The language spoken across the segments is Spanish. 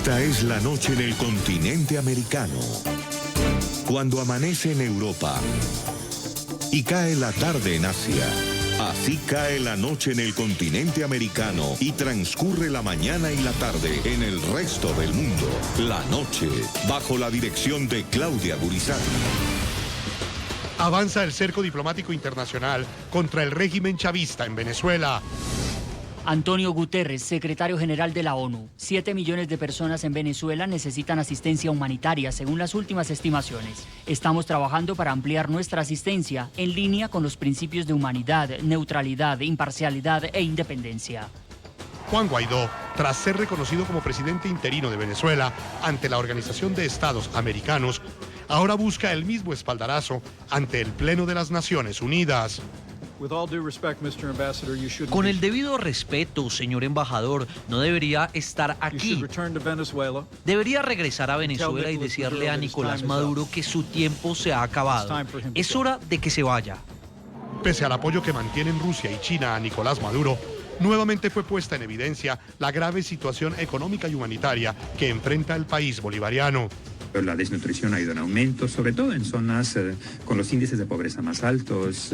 Esta es la noche en el continente americano. Cuando amanece en Europa y cae la tarde en Asia. Así cae la noche en el continente americano y transcurre la mañana y la tarde en el resto del mundo. La noche, bajo la dirección de Claudia Gurizati. Avanza el cerco diplomático internacional contra el régimen chavista en Venezuela. Antonio Guterres, secretario general de la ONU. 7 millones de personas en Venezuela necesitan asistencia humanitaria, según las últimas estimaciones. Estamos trabajando para ampliar nuestra asistencia en línea con los principios de humanidad, neutralidad, imparcialidad e independencia. Juan Guaidó, tras ser reconocido como presidente interino de Venezuela ante la Organización de Estados Americanos, ahora busca el mismo espaldarazo ante el Pleno de las Naciones Unidas. Con el debido respeto, señor embajador, no debería estar aquí. Debería regresar a Venezuela y decirle a Nicolás Maduro que su tiempo se ha acabado. Es hora de que se vaya. Pese al apoyo que mantienen Rusia y China a Nicolás Maduro, nuevamente fue puesta en evidencia la grave situación económica y humanitaria que enfrenta el país bolivariano. La desnutrición ha ido en aumento, sobre todo en zonas con los índices de pobreza más altos.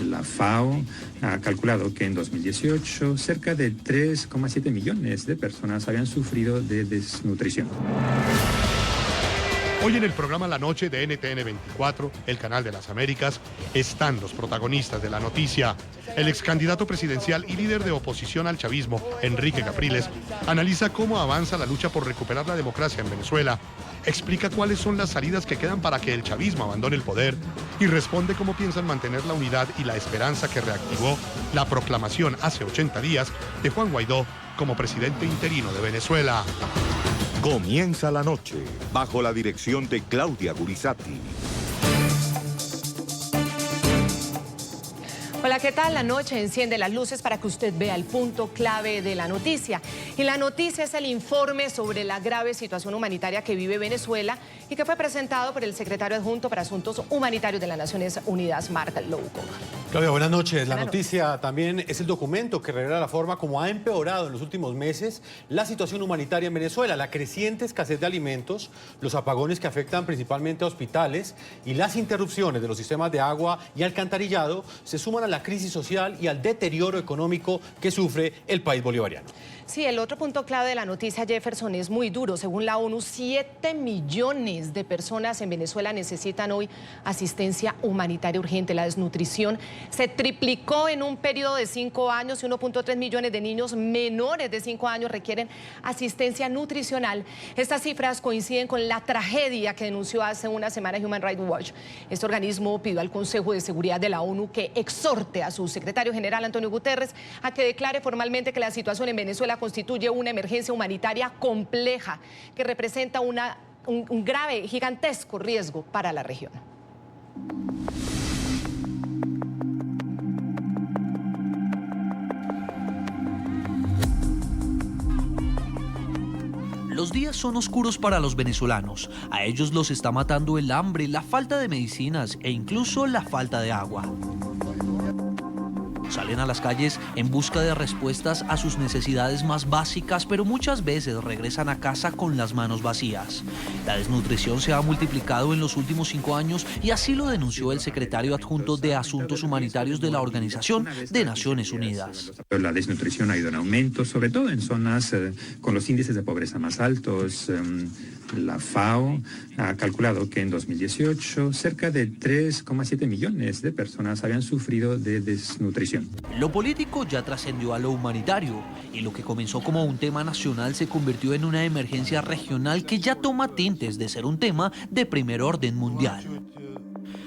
La FAO ha calculado que en 2018 cerca de 3,7 millones de personas habían sufrido de desnutrición. Hoy en el programa La Noche de NTN 24, el canal de las Américas, están los protagonistas de la noticia. El ex candidato presidencial y líder de oposición al chavismo, Enrique Capriles, analiza cómo avanza la lucha por recuperar la democracia en Venezuela, explica cuáles son las salidas que quedan para que el chavismo abandone el poder y responde cómo piensan mantener la unidad y la esperanza que reactivó la proclamación hace 80 días de Juan Guaidó como presidente interino de Venezuela. Comienza la noche, bajo la dirección de Claudia Gurizati. Hola, ¿qué tal? La noche enciende las luces para que usted vea el punto clave de la noticia. Y la noticia es el informe sobre la grave situación humanitaria que vive Venezuela y que fue presentado por el secretario adjunto para Asuntos Humanitarios de las Naciones Unidas, Mark Lowcock. Claudia, buenas noches. La noticia también es el documento que revela la forma como ha empeorado en los últimos meses la situación humanitaria en Venezuela, la creciente escasez de alimentos, los apagones que afectan principalmente a hospitales y las interrupciones de los sistemas de agua y alcantarillado se suman a la crisis social y al deterioro económico que sufre el país bolivariano. Sí, el otro punto clave de la noticia, Jefferson, es muy duro. Según la ONU, 7 millones de personas en Venezuela necesitan hoy asistencia humanitaria urgente. La desnutrición se triplicó en un periodo de 5 años y 1.3 millones de niños menores de 5 años requieren asistencia nutricional. Estas cifras coinciden con la tragedia que denunció hace una semana Human Rights Watch. Este organismo pidió al Consejo de Seguridad de la ONU que exhorte a su secretario general, Antonio Guterres, a que declare formalmente que la situación en Venezuela constituye una emergencia humanitaria compleja que representa un grave, gigantesco riesgo para la región. Los días son oscuros para los venezolanos. A ellos los está matando el hambre, la falta de medicinas e incluso la falta de agua. Salen a las calles en busca de respuestas a sus necesidades más básicas, pero muchas veces regresan a casa con las manos vacías. La desnutrición se ha multiplicado en los últimos 5 años y así lo denunció el secretario adjunto de Asuntos Humanitarios de la Organización de Naciones Unidas. La desnutrición ha ido en aumento, sobre todo en zonas con los índices de pobreza más altos. La FAO ha calculado que en 2018 cerca de 3,7 millones de personas habían sufrido de desnutrición. Lo político ya trascendió a lo humanitario y lo que comenzó como un tema nacional se convirtió en una emergencia regional que ya toma tintes de ser un tema de primer orden mundial.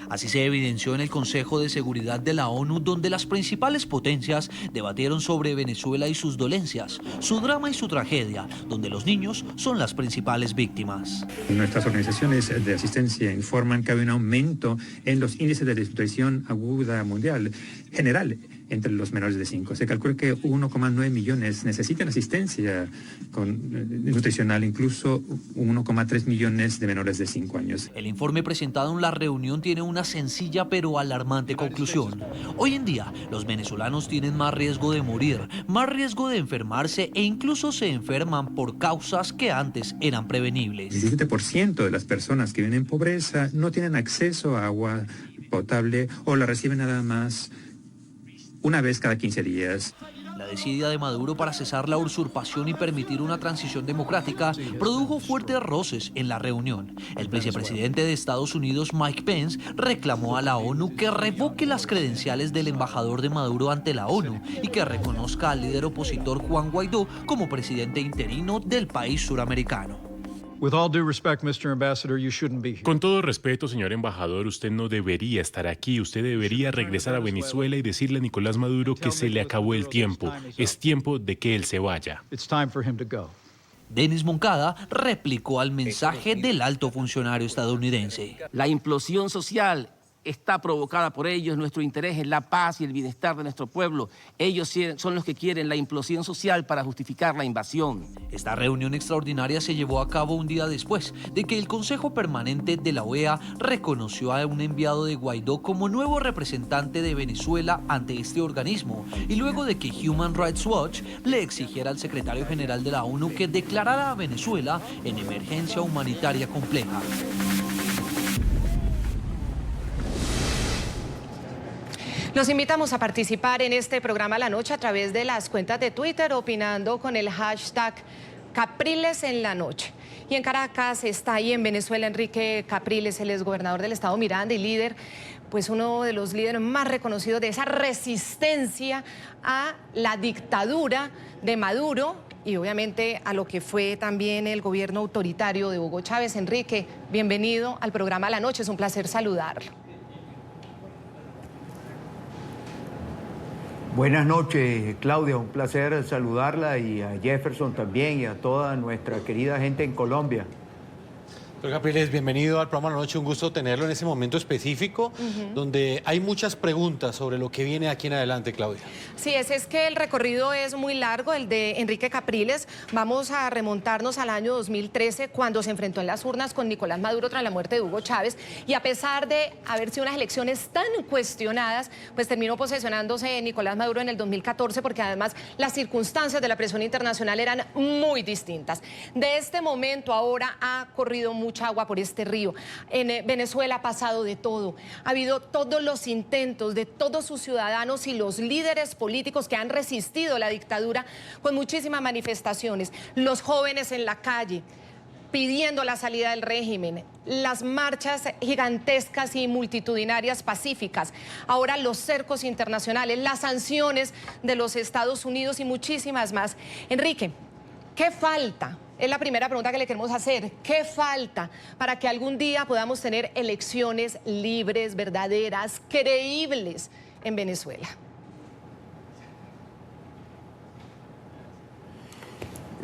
Así se evidenció en el Consejo de Seguridad de la ONU, donde las principales potencias debatieron sobre Venezuela y sus dolencias, su drama y su tragedia, donde los niños son las principales víctimas. Nuestras organizaciones de asistencia informan que hay un aumento en los índices de desnutrición aguda mundial general entre los menores de 5. Se calcula que 1,9 millones necesitan asistencia nutricional, incluso 1,3 millones de menores de 5 años. El informe presentado en la reunión tiene una sencilla pero alarmante conclusión. Hoy en día, los venezolanos tienen más riesgo de morir, más riesgo de enfermarse e incluso se enferman por causas que antes eran prevenibles. El 17% de las personas que viven en pobreza no tienen acceso a agua potable o la reciben nada más una vez cada 15 días. La decidida de Maduro para cesar la usurpación y permitir una transición democrática produjo fuertes roces en la reunión. El vicepresidente de Estados Unidos, Mike Pence, reclamó a la ONU que revoque las credenciales del embajador de Maduro ante la ONU y que reconozca al líder opositor Juan Guaidó como presidente interino del país suramericano. Con todo respeto, señor embajador, usted no debería estar aquí. Usted debería regresar a Venezuela y decirle a Nicolás Maduro que se le acabó el tiempo. Es tiempo de que él se vaya. Denis Moncada replicó al mensaje del alto funcionario estadounidense. La implosión social está provocada por ellos. Nuestro interés es la paz y el bienestar de nuestro pueblo. Ellos son los que quieren la implosión social para justificar la invasión. Esta reunión extraordinaria se llevó a cabo un día después de que el Consejo Permanente de la OEA reconoció a un enviado de Guaidó como nuevo representante de Venezuela ante este organismo y luego de que Human Rights Watch le exigiera al secretario general de la ONU que declarara a Venezuela en emergencia humanitaria compleja. Los invitamos a participar en este programa La Noche a través de las cuentas de Twitter, opinando con el hashtag Capriles en la Noche. Y en Caracas está ahí en Venezuela Enrique Capriles, el exgobernador del estado Miranda y líder, pues uno de los líderes más reconocidos de esa resistencia a la dictadura de Maduro y obviamente a lo que fue también el gobierno autoritario de Hugo Chávez. Enrique, bienvenido al programa La Noche, es un placer saludarlo. Buenas noches, Claudia, un placer saludarla y a Jefferson también y a toda nuestra querida gente en Colombia. Doctor Capriles, bienvenido al programa La Noche, un gusto tenerlo en ese momento específico, donde hay muchas preguntas sobre lo que viene aquí en adelante, Claudia. Sí, es que el recorrido es muy largo, el de Enrique Capriles. Vamos a remontarnos al año 2013, cuando se enfrentó en las urnas con Nicolás Maduro tras la muerte de Hugo Chávez, y a pesar de haber sido unas elecciones tan cuestionadas, pues terminó posesionándose Nicolás Maduro en el 2014, porque además las circunstancias de la presión internacional eran muy distintas. De este momento ahora ha corrido mucha agua por este río. En Venezuela ha pasado de todo. Ha habido todos los intentos de todos sus ciudadanos y los líderes políticos que han resistido la dictadura con muchísimas manifestaciones. Los jóvenes en la calle pidiendo la salida del régimen, las marchas gigantescas y multitudinarias pacíficas, ahora los cercos internacionales, las sanciones de los Estados Unidos y muchísimas más. Enrique, ¿qué falta? Es la primera pregunta que le queremos hacer. ¿Qué falta para que algún día podamos tener elecciones libres, verdaderas, creíbles en Venezuela?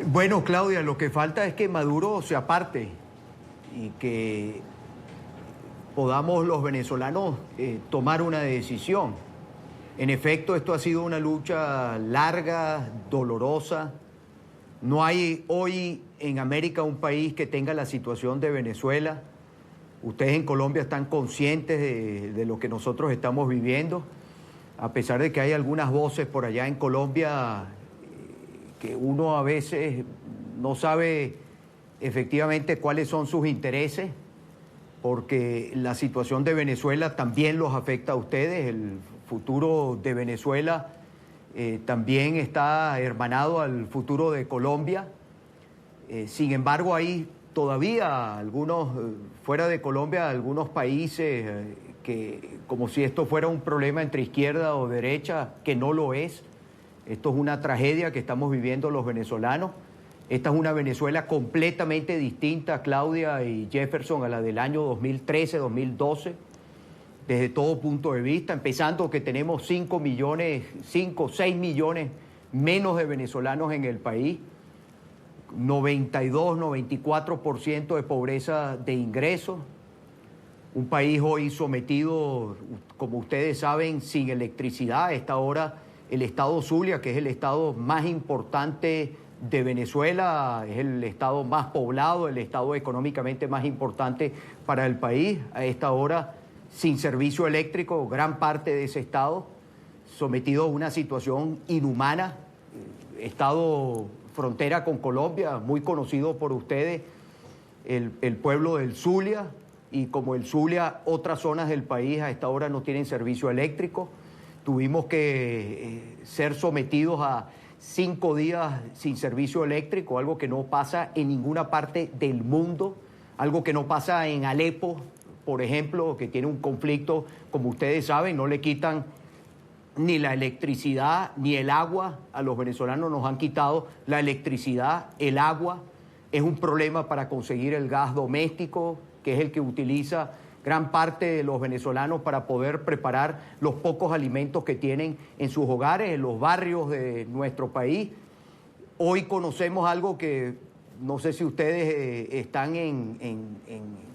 Bueno, Claudia, lo que falta es que Maduro se aparte y que podamos los venezolanos tomar una decisión. En efecto, esto ha sido una lucha larga, dolorosa. No hay hoy en América un país que tenga la situación de Venezuela. Ustedes en Colombia están conscientes de lo que nosotros estamos viviendo, a pesar de que hay algunas voces por allá en Colombia que uno a veces no sabe efectivamente cuáles son sus intereses, porque la situación de Venezuela también los afecta a ustedes. El futuro de Venezuela también está hermanado al futuro de Colombia. Sin embargo, hay todavía algunos, fuera de Colombia, algunos países que, como si esto fuera un problema entre izquierda o derecha, que no lo es. Esto es una tragedia que estamos viviendo los venezolanos. Esta es una Venezuela completamente distinta, Claudia y Jefferson, a la del año 2013, 2012. Desde todo punto de vista, empezando que tenemos 6 millones menos de venezolanos en el país, 92, 94% de pobreza de ingresos, Un país hoy sometido, como ustedes saben, sin electricidad. A esta hora el estado Zulia, que es el estado más importante de Venezuela, es el estado más poblado, el estado económicamente más importante para el país. A esta hora sin servicio eléctrico, gran parte de ese estado sometido a una situación inhumana. Estado frontera con Colombia, muy conocido por ustedes, el pueblo del Zulia, y como el Zulia, otras zonas del país a esta hora no tienen servicio eléctrico. Tuvimos que ser sometidos a 5 días sin servicio eléctrico, algo que no pasa en ninguna parte del mundo, algo que no pasa en Alepo, por ejemplo, que tiene un conflicto, como ustedes saben, no le quitan ni la electricidad ni el agua. A los venezolanos nos han quitado la electricidad, el agua. Es un problema para conseguir el gas doméstico, que es el que utiliza gran parte de los venezolanos para poder preparar los pocos alimentos que tienen en sus hogares, en los barrios de nuestro país. Hoy conocemos algo que no sé si ustedes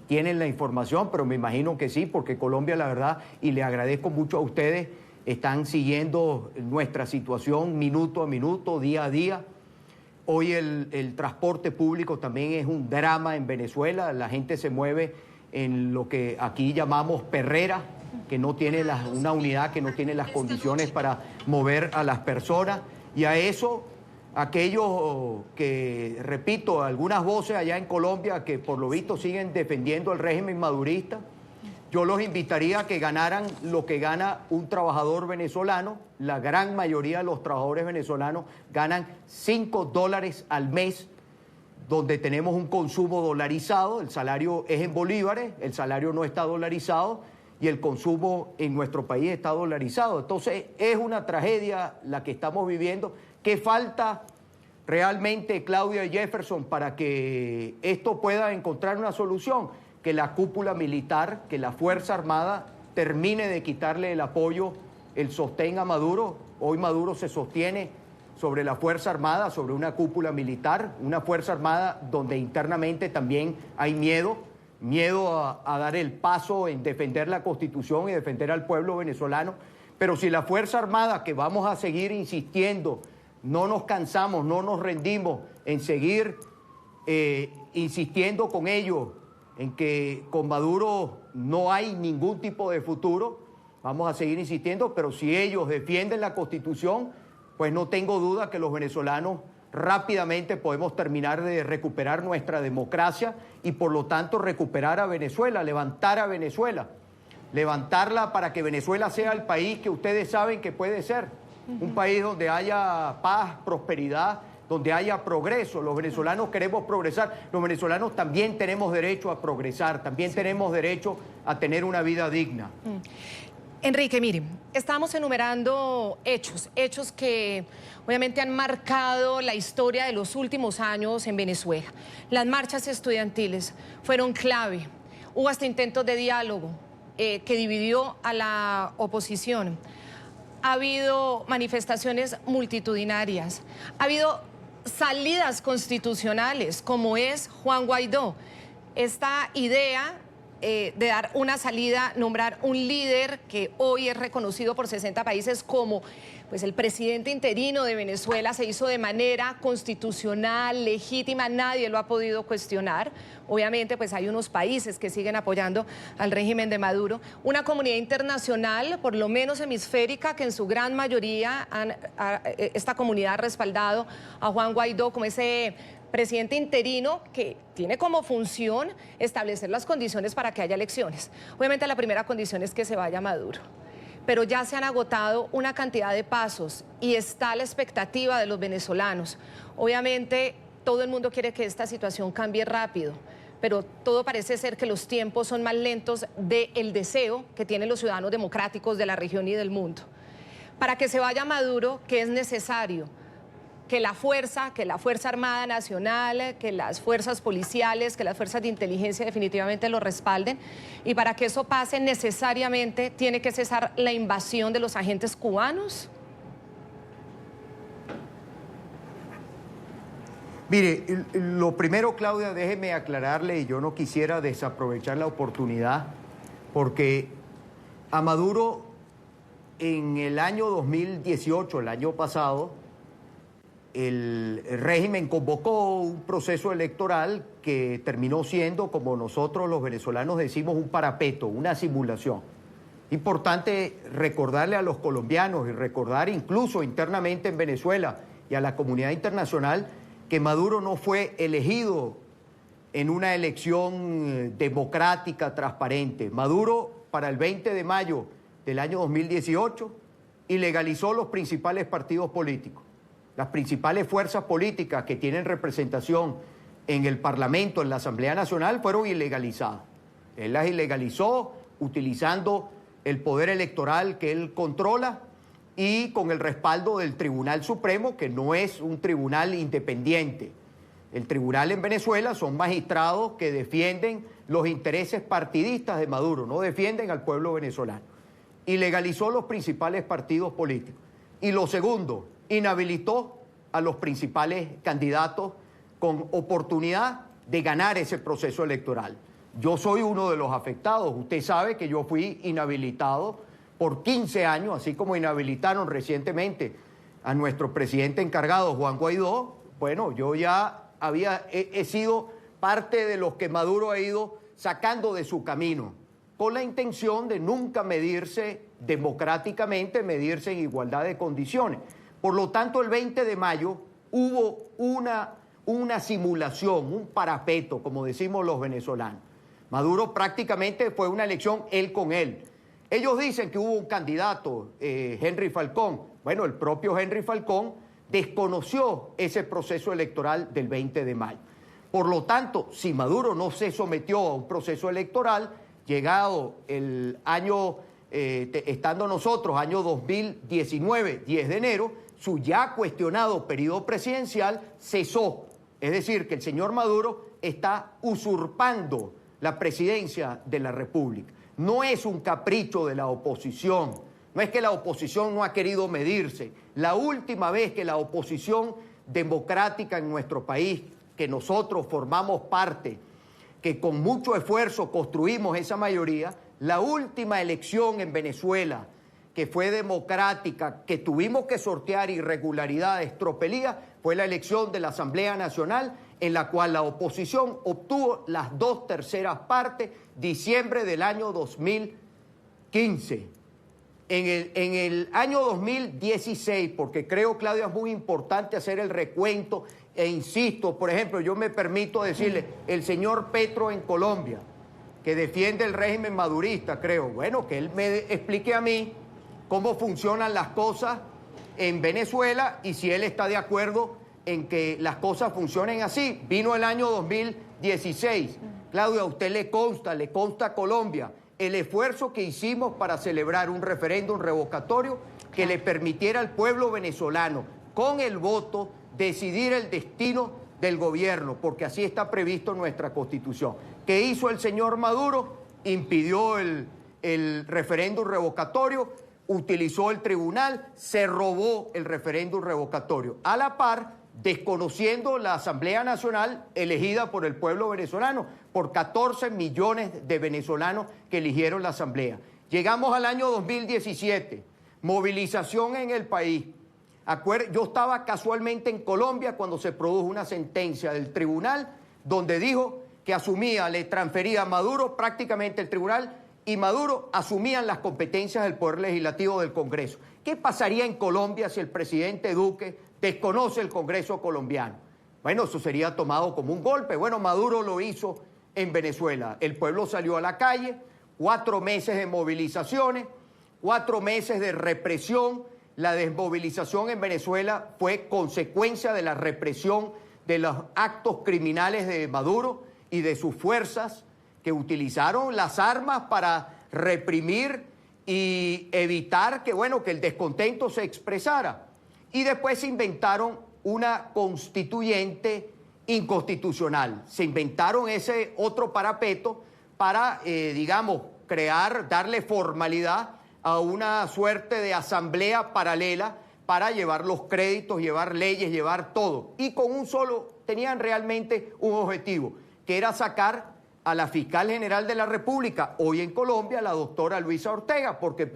tienen la información, pero me imagino que sí, porque Colombia, la verdad, y le agradezco mucho a ustedes, están siguiendo nuestra situación minuto a minuto, día a día. Hoy el transporte público también es un drama en Venezuela. La gente se mueve en lo que aquí llamamos perrera, que no tiene una unidad que no tiene las condiciones para mover a las personas. Y a eso, aquellos que, repito, algunas voces allá en Colombia que por lo visto siguen defendiendo el régimen madurista, yo los invitaría a que ganaran lo que gana un trabajador venezolano. La gran mayoría de los trabajadores venezolanos ganan $5 al mes, donde tenemos un consumo dolarizado. El salario es en bolívares, el salario no está dolarizado y el consumo en nuestro país está dolarizado. Entonces es una tragedia la que estamos viviendo. ¿Qué falta realmente, Claudia y Jefferson, para que esto pueda encontrar una solución? Que la cúpula militar, que la Fuerza Armada termine de quitarle el apoyo, el sostén a Maduro. Hoy Maduro se sostiene sobre la Fuerza Armada, sobre una cúpula militar, una Fuerza Armada donde internamente también hay miedo a dar el paso en defender la Constitución y defender al pueblo venezolano. Pero si la Fuerza Armada, que vamos a seguir insistiendo, no nos cansamos, no nos rendimos en seguir insistiendo con ellos, en que con Maduro no hay ningún tipo de futuro, vamos a seguir insistiendo, pero si ellos defienden la Constitución, pues no tengo duda que los venezolanos rápidamente podemos terminar de recuperar nuestra democracia y por lo tanto recuperar a Venezuela, levantarla para que Venezuela sea el país que ustedes saben que puede ser, un país donde haya paz, prosperidad, donde haya progreso. Los venezolanos queremos progresar, los venezolanos también tenemos derecho a progresar, también tenemos derecho a tener una vida digna. Enrique, mire, estamos enumerando hechos que obviamente han marcado la historia de los últimos años en Venezuela. Las marchas estudiantiles fueron clave, hubo hasta intentos de diálogo que dividió a la oposición. Ha habido manifestaciones multitudinarias, ha habido salidas constitucionales, como es Juan Guaidó. Esta idea de dar una salida, nombrar un líder que hoy es reconocido por 60 países como pues, el presidente interino de Venezuela, se hizo de manera constitucional, legítima, nadie lo ha podido cuestionar. Obviamente, pues hay unos países que siguen apoyando al régimen de Maduro. Una comunidad internacional, por lo menos hemisférica, que en su gran mayoría esta comunidad ha respaldado a Juan Guaidó como ese presidente interino que tiene como función establecer las condiciones para que haya elecciones. Obviamente la primera condición es que se vaya Maduro, pero ya se han agotado una cantidad de pasos y está la expectativa de los venezolanos. Obviamente todo el mundo quiere que esta situación cambie rápido, pero todo parece ser que los tiempos son más lentos del deseo que tienen los ciudadanos democráticos de la región y del mundo. Para que se vaya Maduro, ¿qué es necesario? Que la Fuerza Armada Nacional, que las fuerzas policiales, que las fuerzas de inteligencia definitivamente lo respalden. Y para que eso pase, necesariamente tiene que cesar la invasión de los agentes cubanos. Mire, lo primero, Claudia, déjeme aclararle, y yo no quisiera desaprovechar la oportunidad porque a Maduro en el año 2018, el año pasado, el régimen convocó un proceso electoral que terminó siendo, como nosotros los venezolanos decimos, un parapeto, una simulación. Importante recordarle a los colombianos y recordar incluso internamente en Venezuela y a la comunidad internacional que Maduro no fue elegido en una elección democrática, transparente. Maduro, para el 20 de mayo del año 2018, ilegalizó los principales partidos políticos. Las principales fuerzas políticas que tienen representación en el Parlamento, en la Asamblea Nacional, fueron ilegalizadas. Él las ilegalizó utilizando el poder electoral que él controla y con el respaldo del Tribunal Supremo, que no es un tribunal independiente. El tribunal en Venezuela son magistrados que defienden los intereses partidistas de Maduro, no defienden al pueblo venezolano. Ilegalizó los principales partidos políticos. Y lo segundo, inhabilitó a los principales candidatos con oportunidad de ganar ese proceso electoral. Yo soy uno de los afectados. Usted sabe que yo fui inhabilitado por 15 años, así como inhabilitaron recientemente a nuestro presidente encargado, Juan Guaidó. Bueno, yo ya he sido parte de los que Maduro ha ido sacando de su camino, con la intención de nunca medirse democráticamente, medirse en igualdad de condiciones. Por lo tanto, el 20 de mayo hubo una simulación, un parapeto, como decimos los venezolanos. Maduro prácticamente fue una elección él con él. Ellos dicen que hubo un candidato, Henry Falcón. Bueno, el propio Henry Falcón desconoció ese proceso electoral del 20 de mayo. Por lo tanto, si Maduro no se sometió a un proceso electoral, llegado el año, estando nosotros, año 2019, 10 de enero, su ya cuestionado periodo presidencial cesó. Es decir, que el señor Maduro está usurpando la presidencia de la República. No es un capricho de la oposición, no es que la oposición no ha querido medirse. La última vez que la oposición democrática en nuestro país, que nosotros formamos parte, que con mucho esfuerzo construimos esa mayoría, la última elección en Venezuela que fue democrática, que tuvimos que sortear irregularidades, tropelías, fue la elección de la Asamblea Nacional, en la cual la oposición obtuvo las 2/3 partes, diciembre del año 2015. En el año 2016, porque creo, Claudia, es muy importante hacer el recuento, e insisto, por ejemplo, yo me permito decirle, el señor Petro en Colombia, que defiende el régimen madurista, creo, bueno, que él me explique a mí cómo funcionan las cosas en Venezuela y si él está de acuerdo en que las cosas funcionen así. Vino el año 2016. Claudia, a usted le consta a Colombia el esfuerzo que hicimos para celebrar un referéndum revocatorio que le permitiera al pueblo venezolano, con el voto, decidir el destino del gobierno, porque así está previsto en nuestra Constitución. ¿Qué hizo el señor Maduro? Impidió el referéndum revocatorio, utilizó el tribunal, se robó el referéndum revocatorio. A la par, desconociendo la Asamblea Nacional elegida por el pueblo venezolano, por 14 millones de venezolanos que eligieron la Asamblea. Llegamos al año 2017, movilización en el país. Yo estaba casualmente en Colombia cuando se produjo una sentencia del tribunal donde dijo que le transfería a Maduro prácticamente el tribunal, y Maduro asumían las competencias del Poder Legislativo del Congreso. ¿Qué pasaría en Colombia si el presidente Duque desconoce el Congreso colombiano? Bueno, eso sería tomado como un golpe. Bueno, Maduro lo hizo en Venezuela. El pueblo salió a la calle, 4 meses de movilizaciones, 4 meses de represión. La desmovilización en Venezuela fue consecuencia de la represión de los actos criminales de Maduro y de sus fuerzas, que utilizaron las armas para reprimir y evitar que el descontento se expresara. Y después se inventaron una constituyente inconstitucional. Se inventaron ese otro parapeto para, darle formalidad a una suerte de asamblea paralela para llevar los créditos, llevar leyes, llevar todo. Y tenían realmente un objetivo, que era sacar a la fiscal general de la República, hoy en Colombia, la doctora Luisa Ortega, porque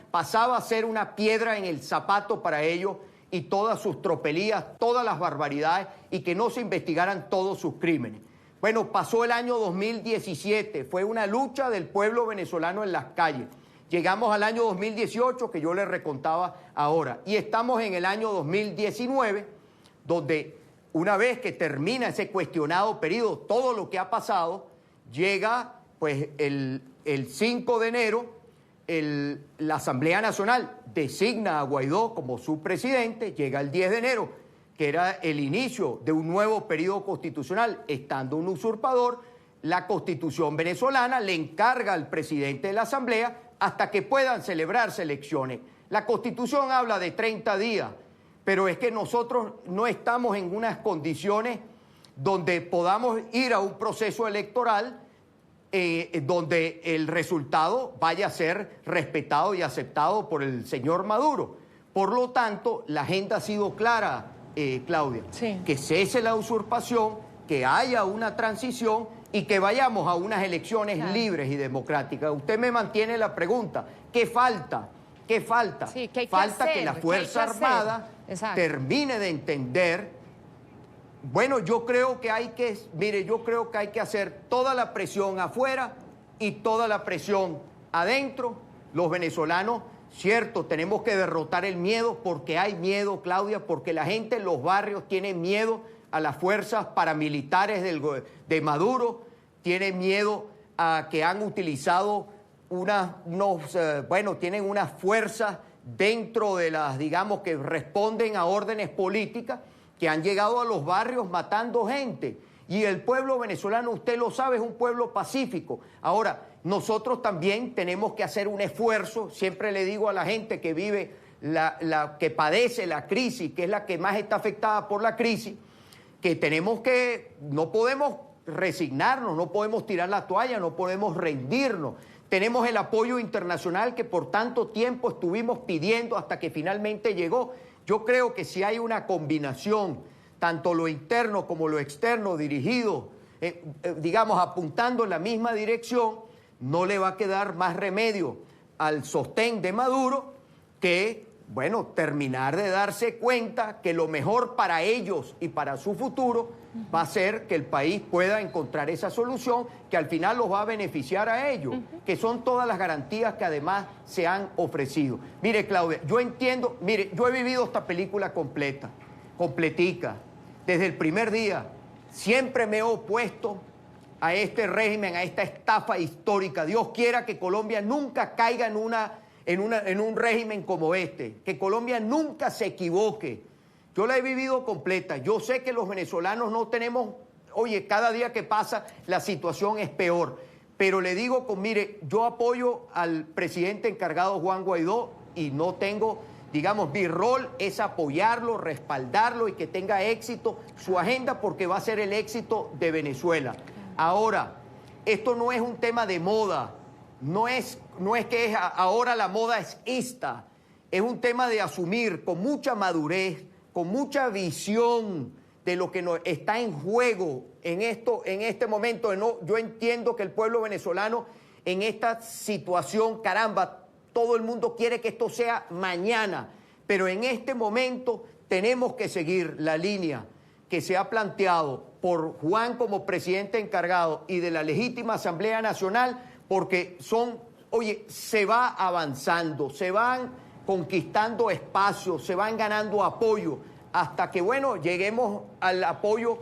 pasaba a ser una piedra en el zapato para ellos y todas sus tropelías, todas las barbaridades, y que no se investigaran todos sus crímenes. Bueno, pasó el año 2017, fue una lucha del pueblo venezolano en las calles. Llegamos al año 2018, que yo les recontaba ahora, y estamos en el año 2019, donde una vez que termina ese cuestionado periodo, todo lo que ha pasado, llega pues el 5 de enero, la Asamblea Nacional designa a Guaidó como su presidente, llega el 10 de enero, que era el inicio de un nuevo periodo constitucional, estando un usurpador, la Constitución venezolana le encarga al presidente de la Asamblea hasta que puedan celebrarse elecciones. La Constitución habla de 30 días, pero es que nosotros no estamos en unas condiciones donde podamos ir a un proceso electoral donde el resultado vaya a ser respetado y aceptado por el señor Maduro. Por lo tanto, la agenda ha sido clara, Claudia, sí, que cese la usurpación, que haya una transición y que vayamos a unas elecciones libres y democráticas. Usted me mantiene la pregunta, ¿qué falta? ¿Qué falta? Sí, ¿qué hay que falta hacer? Que la Fuerza Armada termine de entender. Bueno, yo creo que hay que hacer toda la presión afuera y toda la presión adentro. Los venezolanos, cierto, tenemos que derrotar el miedo, porque hay miedo, Claudia, porque la gente en los barrios tiene miedo a las fuerzas paramilitares de Maduro, tiene miedo a que han utilizado tienen unas fuerzas dentro de las, digamos, que responden a órdenes políticas, que han llegado a los barrios matando gente. Y el pueblo venezolano, usted lo sabe, es un pueblo pacífico. Ahora, nosotros también tenemos que hacer un esfuerzo. Siempre le digo a la gente que vive, que padece la crisis, que es la que más está afectada por la crisis, que no podemos resignarnos, no podemos tirar la toalla, no podemos rendirnos. Tenemos el apoyo internacional que por tanto tiempo estuvimos pidiendo hasta que finalmente llegó. Yo creo que si hay una combinación, tanto lo interno como lo externo, dirigido, digamos, apuntando en la misma dirección, no le va a quedar más remedio al sostén de Maduro que, bueno, terminar de darse cuenta que lo mejor para ellos y para su futuro va a ser que el país pueda encontrar esa solución que al final los va a beneficiar a ellos, que son todas las garantías que además se han ofrecido. Mire, Claudia, yo entiendo, mire, yo he vivido esta película completica, desde el primer día. Siempre me he opuesto a este régimen, a esta estafa histórica. Dios quiera que Colombia nunca caiga en un régimen como este, que Colombia nunca se equivoque. Yo la he vivido completa. Yo sé que los venezolanos no tenemos, oye, cada día que pasa la situación es peor. Pero le digo, mire, yo apoyo al presidente encargado Juan Guaidó y no tengo, digamos, mi rol es apoyarlo, respaldarlo y que tenga éxito su agenda, porque va a ser el éxito de Venezuela. Ahora, esto no es un tema de moda, no es que ahora la moda es esta, es un tema de asumir con mucha madurez, con mucha visión de lo que está en juego en este momento. Yo entiendo que el pueblo venezolano en esta situación, caramba, todo el mundo quiere que esto sea mañana, pero en este momento tenemos que seguir la línea que se ha planteado por Juan como presidente encargado y de la legítima Asamblea Nacional, porque se va avanzando, se van conquistando espacios, se van ganando apoyo, hasta que, bueno, lleguemos al apoyo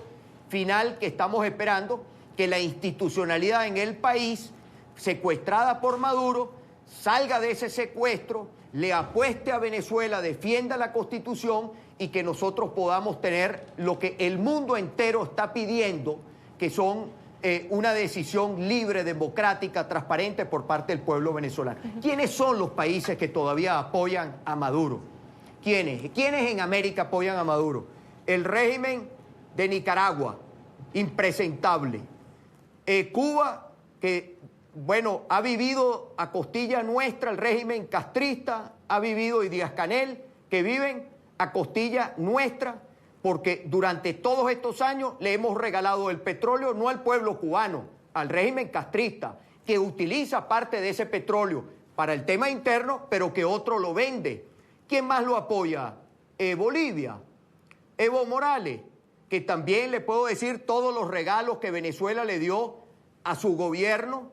final que estamos esperando, que la institucionalidad en el país, secuestrada por Maduro, salga de ese secuestro, le apueste a Venezuela, defienda la Constitución y que nosotros podamos tener lo que el mundo entero está pidiendo, que son una decisión libre, democrática, transparente por parte del pueblo venezolano. ¿Quiénes son los países que todavía apoyan a Maduro? ¿Quiénes? ¿Quiénes en América apoyan a Maduro? El régimen de Nicaragua, impresentable. Cuba, que, bueno, ha vivido a costilla nuestra el régimen castrista, ha vivido, y Díaz-Canel, que viven a costilla nuestra, porque durante todos estos años le hemos regalado el petróleo no al pueblo cubano, al régimen castrista, que utiliza parte de ese petróleo para el tema interno, pero que otro lo vende. ¿Quién más lo apoya? Bolivia, Evo Morales, que también le puedo decir todos los regalos que Venezuela le dio a su gobierno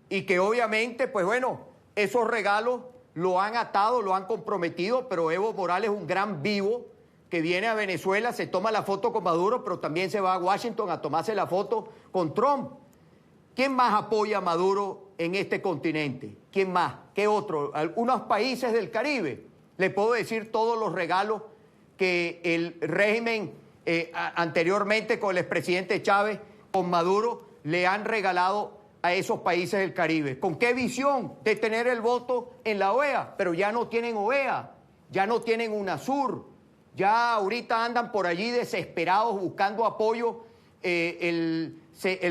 y que obviamente, pues bueno, esos regalos lo han atado, lo han comprometido, pero Evo Morales es un gran vivo que viene a Venezuela, se toma la foto con Maduro, pero también se va a Washington a tomarse la foto con Trump. ¿Quién más apoya a Maduro en este continente? ¿Quién más? ¿Qué otro? Algunos países del Caribe. Le puedo decir todos los regalos que el régimen anteriormente con el expresidente Chávez, con Maduro, le han regalado a esos países del Caribe. ¿Con qué visión? De tener el voto en la OEA, pero ya no tienen OEA, ya no tienen UNASUR, ya ahorita andan por allí desesperados buscando apoyo, el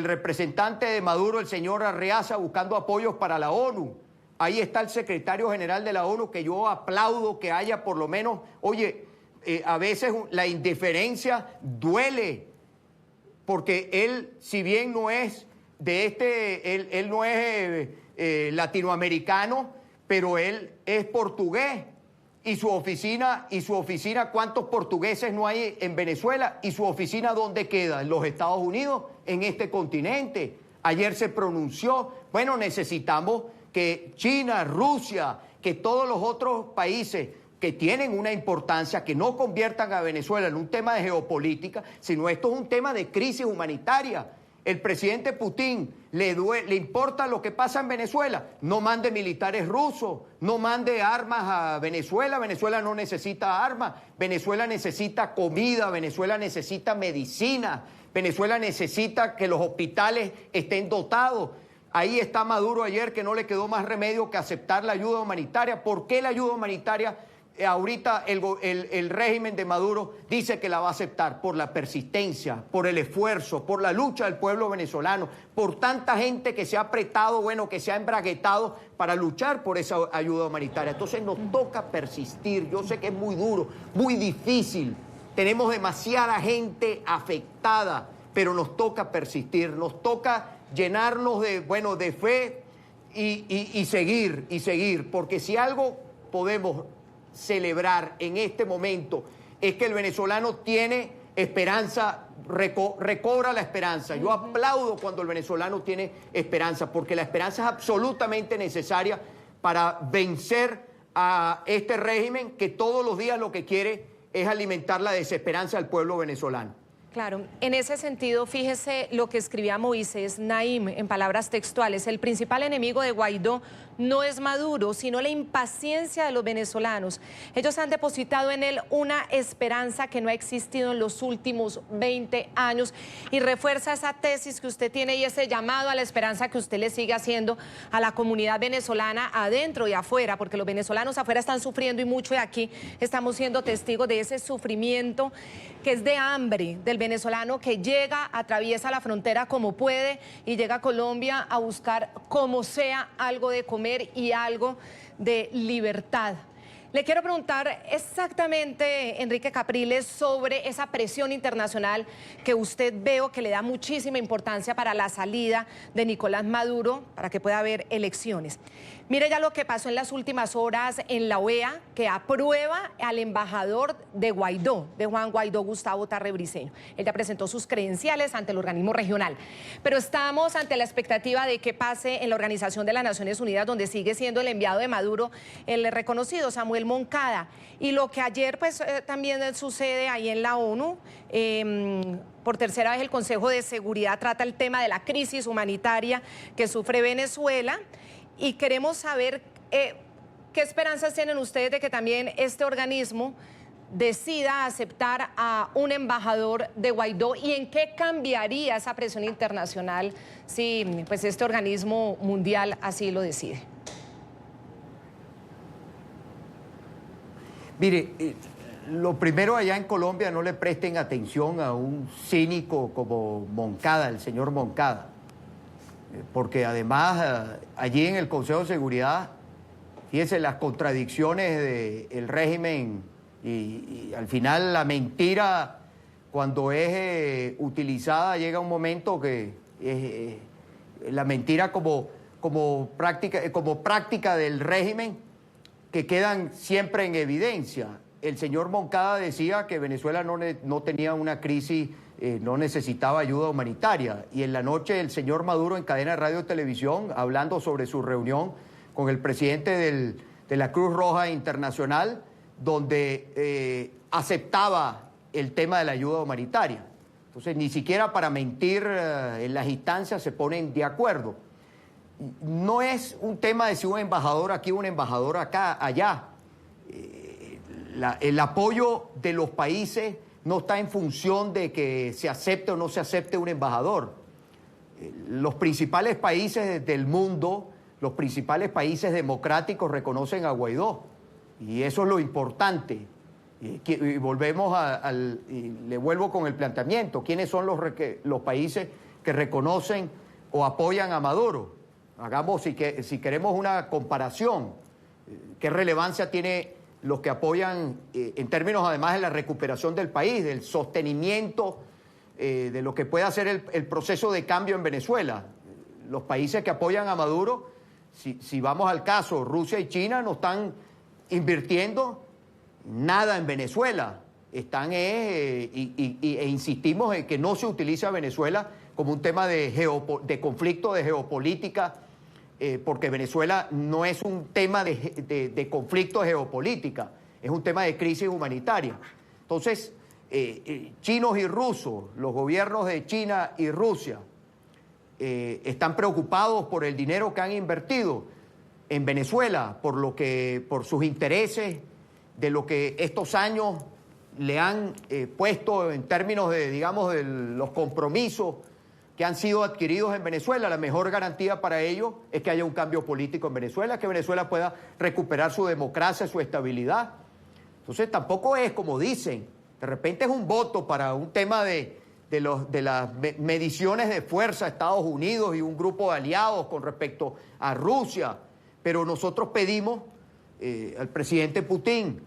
representante de Maduro, el señor Arreaza, buscando apoyos para la ONU. Ahí está el secretario general de la ONU, que yo aplaudo que haya por lo menos, oye, a veces la indiferencia duele, porque él, si bien no es él no es latinoamericano, pero él es portugués. Y su oficina, ¿cuántos portugueses no hay en Venezuela? ¿Y su oficina dónde queda? En los Estados Unidos, en este continente. Ayer se pronunció, bueno, necesitamos que China, Rusia, que todos los otros países que tienen una importancia, que no conviertan a Venezuela en un tema de geopolítica, sino esto es un tema de crisis humanitaria. El presidente Putin le importa lo que pasa en Venezuela. No mande militares rusos, no mande armas a Venezuela. Venezuela no necesita armas. Venezuela necesita comida, Venezuela necesita medicina, Venezuela necesita que los hospitales estén dotados. Ahí está Maduro ayer, que no le quedó más remedio que aceptar la ayuda humanitaria. ¿Por qué la ayuda humanitaria? Ahorita el régimen de Maduro dice que la va a aceptar por la persistencia, por el esfuerzo, por la lucha del pueblo venezolano, por tanta gente que se ha apretado, bueno, que se ha embraguetado para luchar por esa ayuda humanitaria. Entonces nos toca persistir. Yo sé que es muy duro, muy difícil. Tenemos demasiada gente afectada, pero nos toca persistir, nos toca llenarnos de fe y seguir, porque si algo podemos celebrar en este momento es que el venezolano tiene esperanza, recobra la esperanza. Yo aplaudo cuando el venezolano tiene esperanza, porque la esperanza es absolutamente necesaria para vencer a este régimen que todos los días lo que quiere es alimentar la desesperanza del pueblo venezolano. Claro, en ese sentido, fíjese lo que escribía Moisés Naim en palabras textuales. El principal enemigo de Guaidó no es Maduro, sino la impaciencia de los venezolanos. Ellos han depositado en él una esperanza que no ha existido en los últimos 20 años y refuerza esa tesis que usted tiene y ese llamado a la esperanza que usted le sigue haciendo a la comunidad venezolana adentro y afuera, porque los venezolanos afuera están sufriendo y mucho, y aquí estamos siendo testigos de ese sufrimiento que es de hambre del venezolano que llega, atraviesa la frontera como puede y llega a Colombia a buscar como sea algo de comer y algo de libertad. Le quiero preguntar exactamente, Enrique Capriles, sobre esa presión internacional que usted veo que le da muchísima importancia para la salida de Nicolás Maduro, para que pueda haber elecciones. Mire ya lo que pasó en las últimas horas en la OEA, que aprueba al embajador de Guaidó, de Juan Guaidó, Gustavo Tarre Briceño. Él ya presentó sus credenciales ante el organismo regional. Pero estamos ante la expectativa de que pase en la Organización de las Naciones Unidas, donde sigue siendo el enviado de Maduro, el reconocido Samuel Moncada. Y lo que ayer pues también sucede ahí en la ONU, por tercera vez el Consejo de Seguridad trata el tema de la crisis humanitaria que sufre Venezuela. Y queremos saber qué esperanzas tienen ustedes de que también este organismo decida aceptar a un embajador de Guaidó y en qué cambiaría esa presión internacional si pues, este organismo mundial así lo decide. Mire, lo primero, allá en Colombia no le presten atención a un cínico como Moncada, el señor Moncada. Porque además allí en el Consejo de Seguridad, fíjense las contradicciones del régimen y al final la mentira, cuando es utilizada, llega un momento que la mentira como práctica del régimen que quedan siempre en evidencia. El señor Moncada decía que Venezuela no tenía una crisis, no necesitaba ayuda humanitaria. Y en la noche el señor Maduro en cadena de radio y televisión, hablando sobre su reunión con el presidente de la Cruz Roja Internacional, donde aceptaba el tema de la ayuda humanitaria. Entonces, ni siquiera para mentir en las instancias se ponen de acuerdo. No es un tema de si un embajador aquí, un embajador acá, allá. El apoyo de los países no está en función de que se acepte o no se acepte un embajador. Los principales países del mundo, los principales países democráticos reconocen a Guaidó. Y eso es lo importante. Y volvemos y le vuelvo con el planteamiento. ¿Quiénes son los países que reconocen o apoyan a Maduro? Hagamos, si queremos una comparación, ¿qué relevancia tiene los que apoyan en términos además de la recuperación del país, del sostenimiento de lo que puede hacer el proceso de cambio en Venezuela? Los países que apoyan a Maduro, si vamos al caso, Rusia y China no están invirtiendo nada en Venezuela. Están e insistimos en que no se utiliza Venezuela como un tema de conflicto, de geopolítica, porque Venezuela no es un tema de conflicto de geopolítica, es un tema de crisis humanitaria. Entonces, chinos y rusos, los gobiernos de China y Rusia, están preocupados por el dinero que han invertido en Venezuela, por sus intereses, de lo que estos años le han puesto en términos de, digamos, de los compromisos que han sido adquiridos en Venezuela. La mejor garantía para ello es que haya un cambio político en Venezuela, que Venezuela pueda recuperar su democracia, su estabilidad. Entonces tampoco es como dicen, de repente es un voto para un tema de las mediciones de fuerza de Estados Unidos y un grupo de aliados con respecto a Rusia, pero nosotros pedimos al presidente Putin,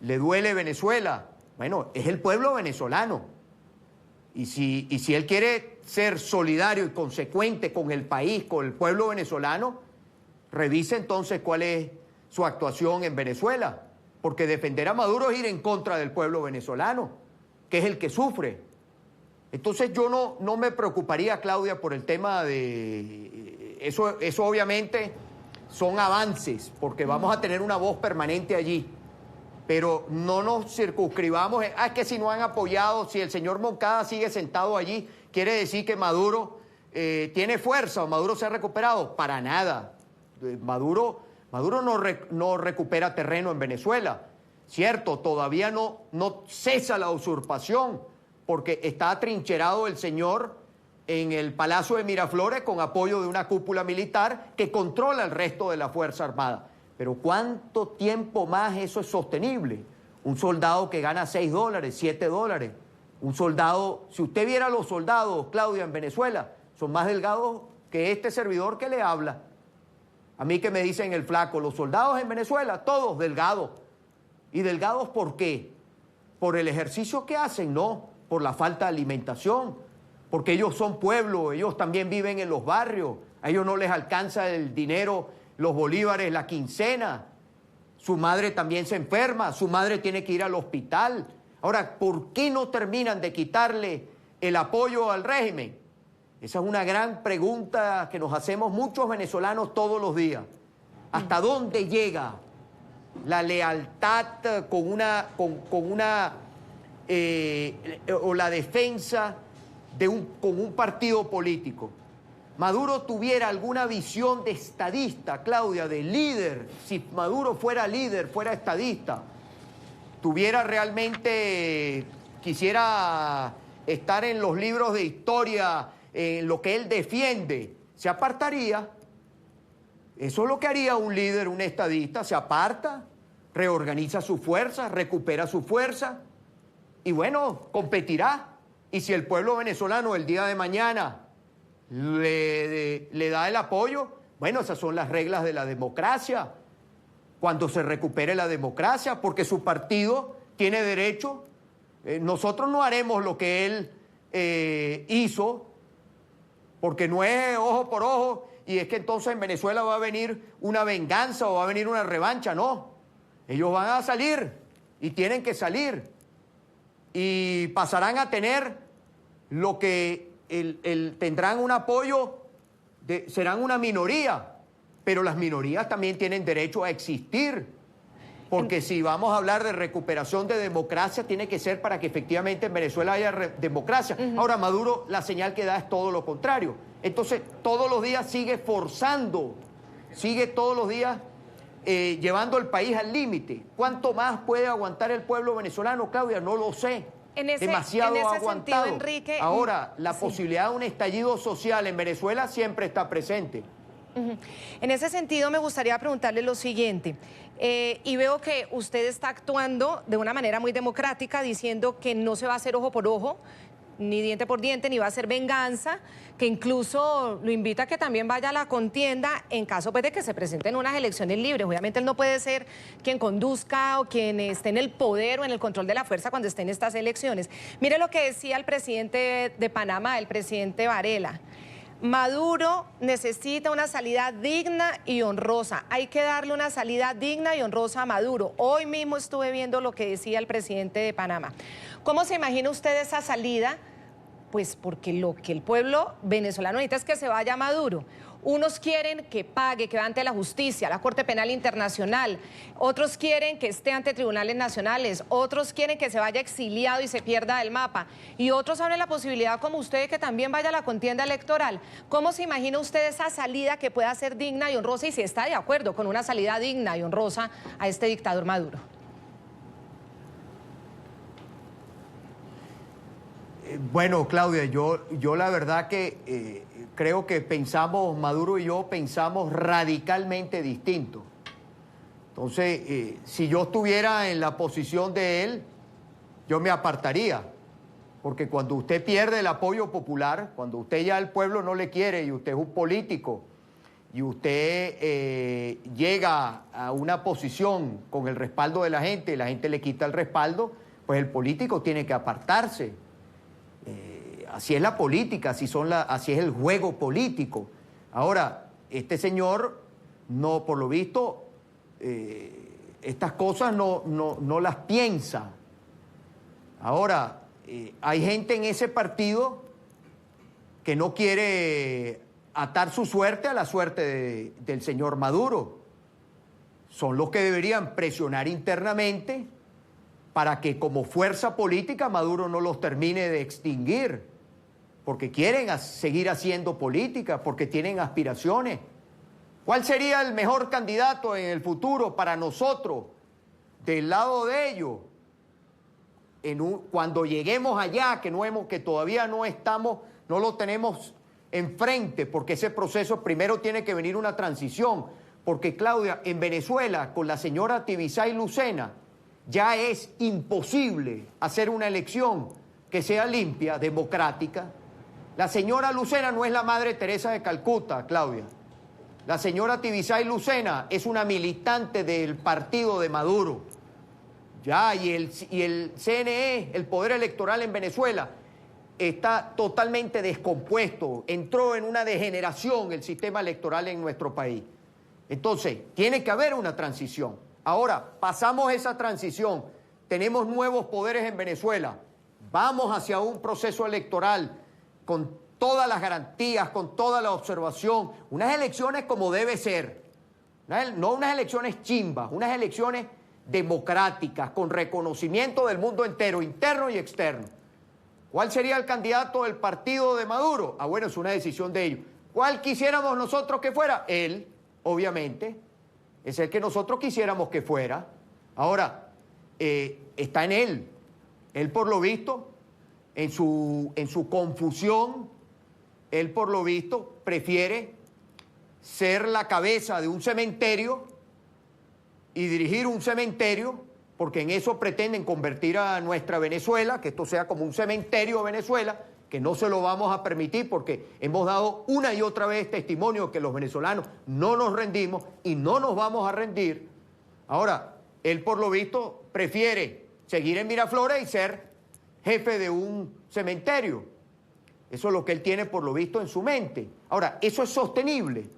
¿le duele Venezuela? Bueno, es el pueblo venezolano. Y si él quiere ser solidario y consecuente con el país, con el pueblo venezolano, revise entonces cuál es su actuación en Venezuela. Porque defender a Maduro es ir en contra del pueblo venezolano, que es el que sufre. Entonces yo no me preocuparía, Claudia, por el tema de... Eso obviamente son avances, porque vamos a tener una voz permanente allí. Pero no nos circunscribamos, es que si no han apoyado, si el señor Moncada sigue sentado allí, quiere decir que Maduro tiene fuerza o Maduro se ha recuperado. Para nada. Maduro no recupera terreno en Venezuela. Cierto, todavía no cesa la usurpación, porque está atrincherado el señor en el Palacio de Miraflores con apoyo de una cúpula militar que controla el resto de la Fuerza Armada. Pero ¿cuánto tiempo más eso es sostenible? Un soldado que gana $6, $7. Un soldado, si usted viera a los soldados, Claudia, en Venezuela, son más delgados que este servidor que le habla. A mí que me dicen el flaco, los soldados en Venezuela, todos delgados. ¿Y delgados por qué? ¿Por el ejercicio que hacen? No, por la falta de alimentación. Porque ellos son pueblo, ellos también viven en los barrios, a ellos no les alcanza el dinero, los bolívares, la quincena. Su madre también se enferma, su madre tiene que ir al hospital. Ahora, ¿por qué no terminan de quitarle el apoyo al régimen? Esa es una gran pregunta que nos hacemos muchos venezolanos todos los días. ¿Hasta dónde llega la lealtad o la defensa con un partido político? Maduro tuviera alguna visión de estadista, Claudia, de líder, si Maduro fuera líder, fuera estadista, tuviera realmente, quisiera estar en los libros de historia, en lo que él defiende, se apartaría. Eso es lo que haría un líder, un estadista, se aparta, reorganiza su fuerza, recupera su fuerza y bueno, competirá. Y si el pueblo venezolano el día de mañana le da el apoyo, bueno, esas son las reglas de la democracia. Cuando se recupere la democracia, porque su partido tiene derecho, nosotros no haremos lo que él hizo porque no es ojo por ojo y es que entonces en Venezuela va a venir una venganza o va a venir una revancha, no. Ellos van a salir y tienen que salir y pasarán a tener lo que tendrán un apoyo, serán una minoría, pero las minorías también tienen derecho a existir, porque si vamos a hablar de recuperación de democracia, tiene que ser para que efectivamente en Venezuela haya democracia. Ahora Maduro, la señal que da es todo lo contrario. Entonces, todos los días sigue forzando, sigue todos los días llevando el país al límite. ¿Cuánto más puede aguantar el pueblo venezolano, Claudia? No lo sé. Demasiado aguantado. Sentido, Enrique, ahora, la posibilidad de un estallido social en Venezuela siempre está presente. En ese sentido, me gustaría preguntarle lo siguiente. Y veo que usted está actuando de una manera muy democrática, diciendo que no se va a hacer ojo por ojo, ni diente por diente, ni va a ser venganza, que incluso lo invita a que también vaya a la contienda en caso pues, de que se presenten unas elecciones libres. Obviamente él no puede ser quien conduzca o quien esté en el poder o en el control de la fuerza cuando esté en estas elecciones. Mire lo que decía el presidente de Panamá, el presidente Varela. Maduro necesita una salida digna y honrosa. Hay que darle una salida digna y honrosa a Maduro. Hoy mismo estuve viendo lo que decía el presidente de Panamá. ¿Cómo se imagina usted esa salida? Pues porque lo que el pueblo venezolano necesita es que se vaya Maduro. Unos quieren que pague, que va ante la justicia, la Corte Penal Internacional. Otros quieren que esté ante tribunales nacionales. Otros quieren que se vaya exiliado y se pierda del mapa. Y otros abren la posibilidad, como usted, de que también vaya a la contienda electoral. ¿Cómo se imagina usted esa salida que pueda ser digna y honrosa y si está de acuerdo con una salida digna y honrosa a este dictador Maduro? Bueno, Claudia, yo la verdad que creo que Maduro y yo pensamos radicalmente distinto. Entonces, si yo estuviera en la posición de él, yo me apartaría. Porque cuando usted pierde el apoyo popular, cuando usted ya el pueblo no le quiere y usted es un político y usted llega a una posición con el respaldo de la gente y la gente le quita el respaldo, pues el político tiene que apartarse. Así es la política, así es el juego político. Ahora, este señor, no, por lo visto, estas cosas no las piensa. Ahora, hay gente en ese partido que no quiere atar su suerte a la suerte del señor Maduro. Son los que deberían presionar internamente para que como fuerza política Maduro no los termine de extinguir, porque quieren seguir haciendo política, porque tienen aspiraciones. ¿Cuál sería el mejor candidato en el futuro para nosotros, del lado de ellos? Cuando lleguemos allá, que todavía no lo tenemos enfrente, porque ese proceso primero tiene que venir una transición, porque Claudia, en Venezuela, con la señora Tibisay Lucena, ya es imposible hacer una elección que sea limpia, democrática. La señora Lucena no es la Madre Teresa de Calcuta, Claudia. La señora Tibisay Lucena es una militante del partido de Maduro. Ya, y el CNE, el Poder Electoral en Venezuela, está totalmente descompuesto. Entró en una degeneración el sistema electoral en nuestro país. Entonces, tiene que haber una transición. Ahora, pasamos esa transición, tenemos nuevos poderes en Venezuela, vamos hacia un proceso electoral con todas las garantías, con toda la observación, unas elecciones como debe ser, no unas elecciones chimbas, unas elecciones democráticas, con reconocimiento del mundo entero, interno y externo. ¿Cuál sería el candidato del partido de Maduro? Ah, bueno, es una decisión de ellos. ¿Cuál quisiéramos nosotros que fuera? Él, obviamente. Es el que nosotros quisiéramos que fuera. Ahora, está en él. Él, por lo visto, en su confusión, él, por lo visto, prefiere ser la cabeza de un cementerio y dirigir un cementerio, porque en eso pretenden convertir a nuestra Venezuela, que esto sea como un cementerio de Venezuela, que no se lo vamos a permitir porque hemos dado una y otra vez testimonio que los venezolanos no nos rendimos y no nos vamos a rendir. Ahora, él por lo visto prefiere seguir en Miraflores y ser jefe de un cementerio. Eso es lo que él tiene por lo visto en su mente. Ahora, ¿eso es sostenible?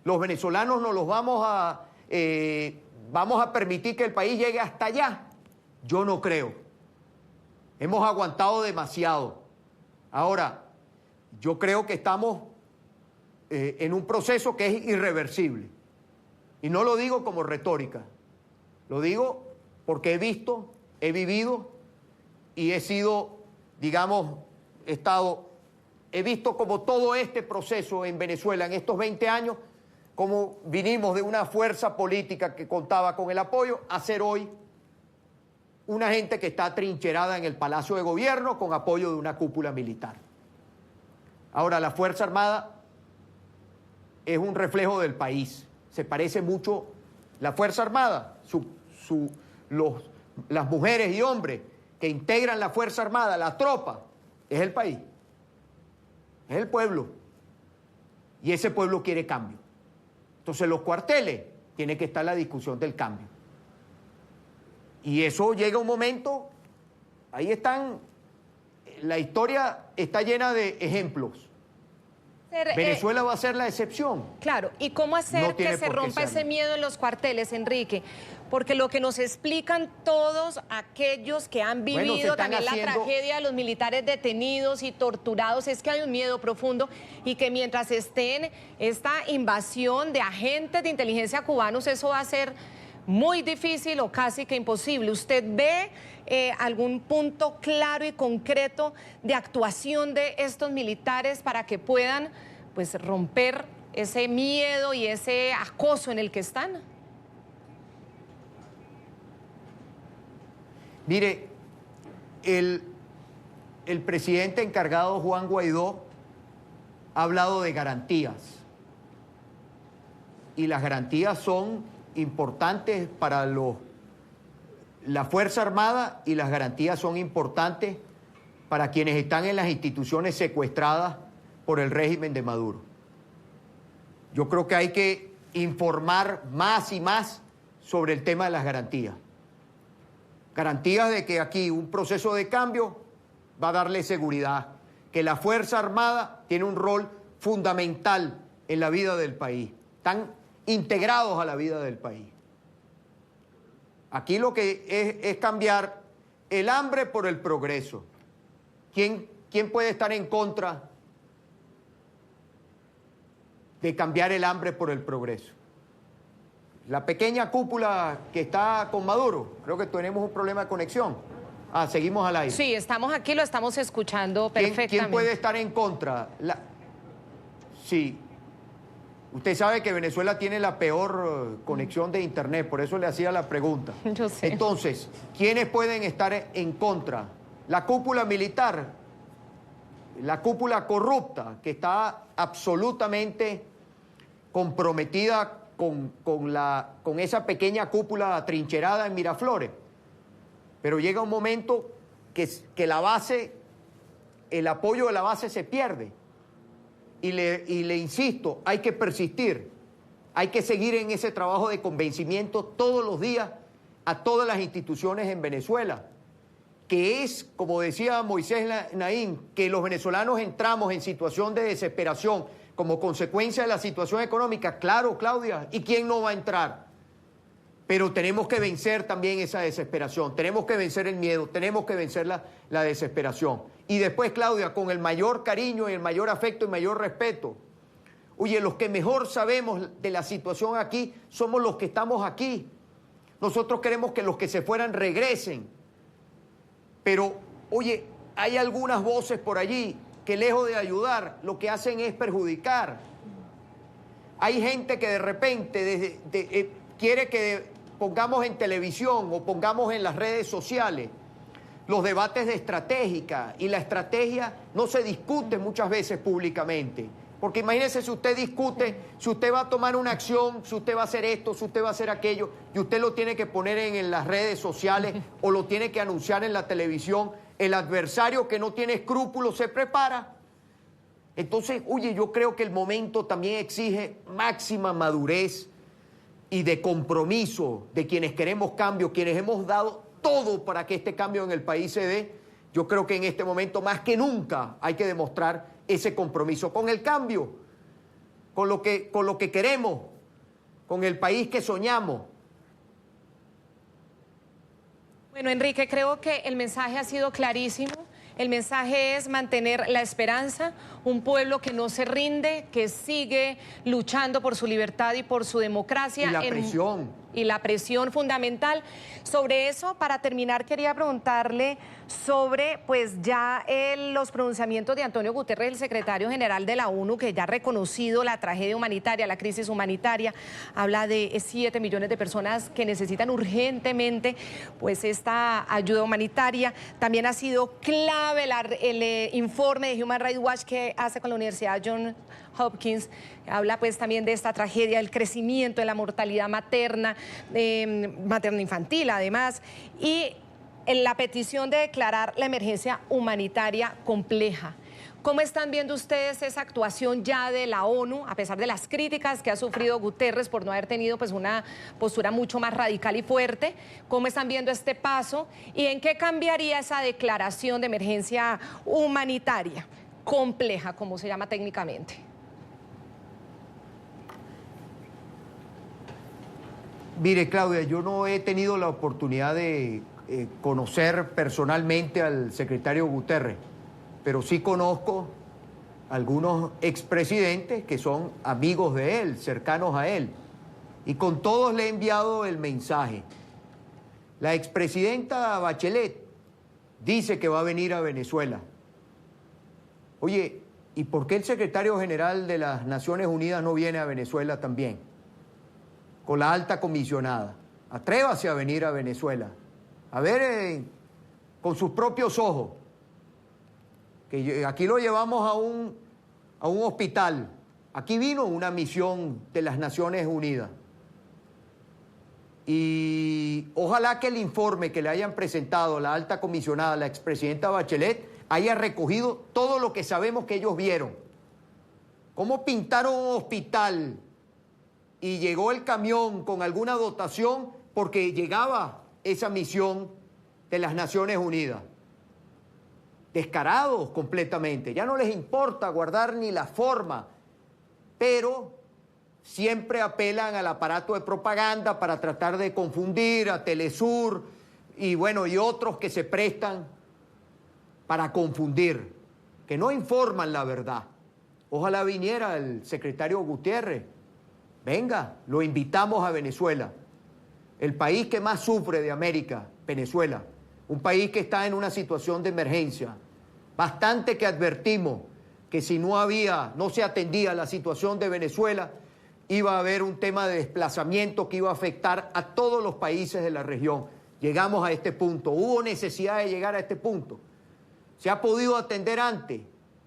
¿Los venezolanos no los vamos a permitir que el país llegue hasta allá? Yo no creo. Hemos aguantado demasiado. Ahora, yo creo que estamos en un proceso que es irreversible. Y no lo digo como retórica, lo digo porque he visto, he vivido y he sido, digamos, he visto como todo este proceso en Venezuela en estos 20 años, como vinimos de una fuerza política que contaba con el apoyo a ser hoy una gente que está atrincherada en el Palacio de Gobierno con apoyo de una cúpula militar. Ahora, la Fuerza Armada es un reflejo del país. Se parece mucho la Fuerza Armada, las mujeres y hombres que integran la Fuerza Armada, la tropa, es el país, es el pueblo. Y ese pueblo quiere cambio. Entonces, los cuarteles, tiene que estar la discusión del cambio. Y eso llega un momento, ahí están, la historia está llena de ejemplos. Venezuela va a ser la excepción. Claro, ¿y cómo hacer que se rompa ese miedo en los cuarteles, Enrique? Porque lo que nos explican todos aquellos que han vivido también la tragedia de los militares detenidos y torturados es que hay un miedo profundo y que mientras estén esta invasión de agentes de inteligencia cubanos, eso va a ser muy difícil o casi que imposible. ¿Usted ve algún punto claro y concreto de actuación de estos militares para que puedan, pues, romper ese miedo y ese acoso en el que están? Mire, el presidente encargado, Juan Guaidó, ha hablado de garantías. Y las garantías son importantes para la Fuerza Armada y las garantías son importantes para quienes están en las instituciones secuestradas por el régimen de Maduro. Yo creo que hay que informar más y más sobre el tema de las garantías. Garantías de que aquí un proceso de cambio va a darle seguridad, que la Fuerza Armada tiene un rol fundamental en la vida del país. Están integrados a la vida del país. Aquí lo que es cambiar el hambre por el progreso. ¿Quién puede estar en contra de cambiar el hambre por el progreso? La pequeña cúpula que está con Maduro, creo que tenemos un problema de conexión. Seguimos al aire. Sí, estamos aquí, lo estamos escuchando perfectamente. ¿Quién puede estar en contra? Sí. Usted sabe que Venezuela tiene la peor conexión de internet, por eso le hacía la pregunta. Yo sé. Entonces, ¿quiénes pueden estar en contra? La cúpula militar, la cúpula corrupta, que está absolutamente comprometida con esa pequeña cúpula atrincherada en Miraflores. Pero llega un momento que la base, el apoyo de la base se pierde. Y le insisto, hay que persistir, hay que seguir en ese trabajo de convencimiento todos los días a todas las instituciones en Venezuela, que es, como decía Moisés Naín, que los venezolanos entramos en situación de desesperación como consecuencia de la situación económica. Claro, Claudia, ¿y quién no va a entrar? Pero tenemos que vencer también esa desesperación, tenemos que vencer el miedo, tenemos que vencer la desesperación. Y después, Claudia, con el mayor cariño y el mayor afecto y mayor respeto, oye, los que mejor sabemos de la situación aquí somos los que estamos aquí. Nosotros queremos que los que se fueran regresen. Pero, oye, hay algunas voces por allí que lejos de ayudar, lo que hacen es perjudicar. Hay gente que de repente quiere que pongamos en televisión o pongamos en las redes sociales los debates de estratégica, y la estrategia no se discute muchas veces públicamente. Porque imagínese si usted discute, si usted va a tomar una acción, si usted va a hacer esto, si usted va a hacer aquello, y usted lo tiene que poner en las redes sociales o lo tiene que anunciar en la televisión, el adversario que no tiene escrúpulos se prepara. Entonces, oye, yo creo que el momento también exige máxima madurez y de compromiso de quienes queremos cambio, quienes hemos dado todo para que este cambio en el país se dé. Yo creo que en este momento, más que nunca, hay que demostrar ese compromiso con el cambio, con lo que queremos, con el país que soñamos. Bueno, Enrique, creo que el mensaje ha sido clarísimo. El mensaje es mantener la esperanza, un pueblo que no se rinde, que sigue luchando por su libertad y por su democracia. Y la presión. Y la presión fundamental. Sobre eso, para terminar, quería preguntarle sobre pues ya los pronunciamientos de Antonio Guterres, el secretario general de la ONU, que ya ha reconocido la tragedia humanitaria, la crisis humanitaria. Habla de 7 millones de personas que necesitan urgentemente pues esta ayuda humanitaria. También ha sido clave el informe de Human Rights Watch que hace con la Universidad Johns Hopkins. Habla pues también de esta tragedia, el crecimiento de la mortalidad materna, materno-infantil además, y en la petición de declarar la emergencia humanitaria compleja. ¿Cómo están viendo ustedes esa actuación ya de la ONU, a pesar de las críticas que ha sufrido Guterres por no haber tenido pues una postura mucho más radical y fuerte? ¿Cómo están viendo este paso? ¿Y en qué cambiaría esa declaración de emergencia humanitaria compleja, como se llama técnicamente? Mire, Claudia, yo no he tenido la oportunidad de conocer personalmente al secretario Guterres, pero sí conozco algunos expresidentes que son amigos de él, cercanos a él, y con todos le he enviado el mensaje. La expresidenta Bachelet dice que va a venir a Venezuela. Oye, ¿y por qué el secretario general de las Naciones Unidas no viene a Venezuela también? Con la alta comisionada. Atrévase a venir a Venezuela, a ver con sus propios ojos, que aquí lo llevamos a un hospital. Aquí vino una misión de las Naciones Unidas. Y ojalá que el informe que le hayan presentado a la alta comisionada, la expresidenta Bachelet, haya recogido todo lo que sabemos que ellos vieron. Cómo pintaron un hospital y llegó el camión con alguna dotación porque llegaba esa misión de las Naciones Unidas. Descarados completamente, ya no les importa guardar ni la forma, pero siempre apelan al aparato de propaganda para tratar de confundir a Telesur y bueno, y otros que se prestan para confundir, que no informan la verdad. Ojalá viniera el secretario Gutiérrez. Venga, lo invitamos a Venezuela, el país que más sufre de América, Venezuela, un país que está en una situación de emergencia. Bastante que advertimos que si no se atendía la situación de Venezuela, iba a haber un tema de desplazamiento que iba a afectar a todos los países de la región. Llegamos a este punto, hubo necesidad de llegar a este punto. ¿Se ha podido atender antes?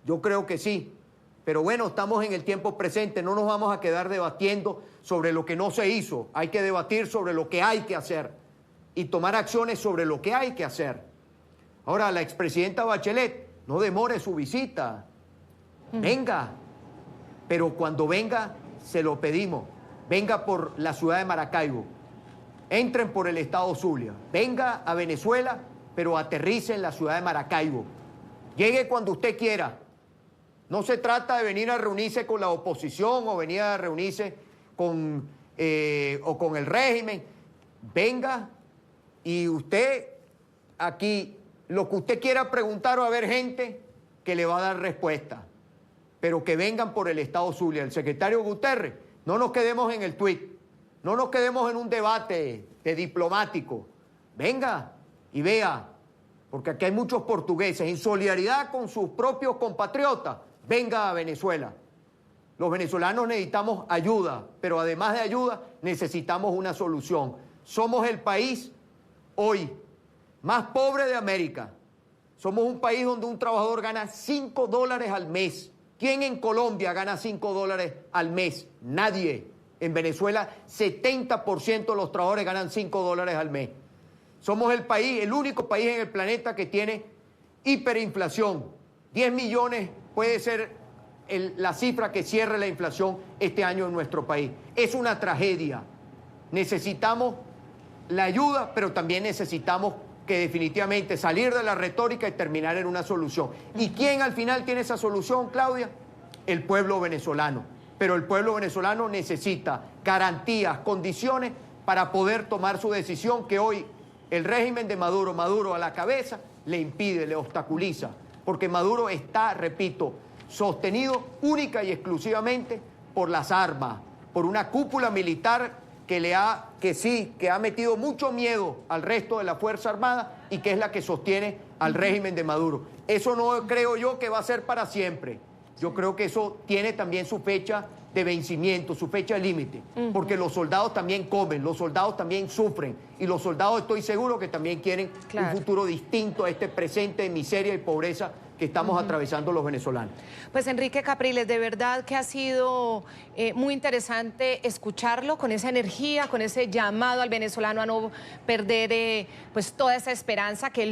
Yo creo que sí. Pero bueno, estamos en el tiempo presente, no nos vamos a quedar debatiendo sobre lo que no se hizo. Hay que debatir sobre lo que hay que hacer y tomar acciones sobre lo que hay que hacer. Ahora, la expresidenta Bachelet, no demore su visita. Venga, pero cuando venga, se lo pedimos. Venga por la ciudad de Maracaibo, entren por el estado Zulia, venga a Venezuela, pero aterrice en la ciudad de Maracaibo. Llegue cuando usted quiera. No se trata de venir a reunirse con la oposición o venir a reunirse con el régimen. Venga y usted aquí, lo que usted quiera preguntar, va a haber gente que le va a dar respuesta. Pero que vengan por el estado Zulia. El secretario Guterres, no nos quedemos en el tuit, no nos quedemos en un debate diplomático. Venga y vea, porque aquí hay muchos portugueses en solidaridad con sus propios compatriotas. Venga a Venezuela. Los venezolanos necesitamos ayuda, pero además de ayuda necesitamos una solución. Somos el país hoy más pobre de América. Somos un país donde un trabajador gana $5 al mes. ¿Quién en Colombia gana $5 al mes? Nadie. En Venezuela, 70% de los trabajadores ganan $5 al mes. Somos el único país en el planeta que tiene hiperinflación. 10 millones puede ser la cifra que cierre la inflación este año en nuestro país. Es una tragedia. Necesitamos la ayuda, pero también necesitamos que definitivamente salir de la retórica y terminar en una solución. ¿Y quién al final tiene esa solución, Claudia? El pueblo venezolano. Pero el pueblo venezolano necesita garantías, condiciones para poder tomar su decisión que hoy el régimen de Maduro a la cabeza, le impide, le obstaculiza. Porque Maduro está, repito, sostenido única y exclusivamente por las armas, por una cúpula militar que ha metido mucho miedo al resto de la Fuerza Armada y que es la que sostiene al régimen de Maduro. Eso no creo yo que va a ser para siempre. Yo creo que eso tiene también su fecha de vencimiento, su fecha límite, porque los soldados también comen, los soldados también sufren y los soldados estoy seguro que también quieren un futuro distinto a este presente de miseria y pobreza que estamos atravesando los venezolanos. Pues Enrique Capriles, de verdad que ha sido muy interesante escucharlo con esa energía, con ese llamado al venezolano a no perder pues toda esa esperanza, que es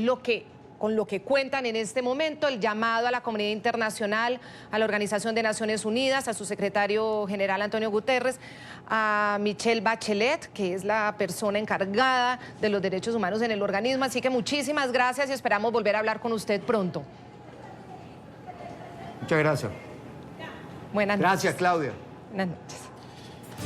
con lo que cuentan en este momento, el llamado a la comunidad internacional, a la Organización de Naciones Unidas, a su secretario general Antonio Guterres, a Michelle Bachelet, que es la persona encargada de los derechos humanos en el organismo. Así que muchísimas gracias y esperamos volver a hablar con usted pronto. Muchas gracias. Buenas noches. Gracias, Claudia. Buenas noches.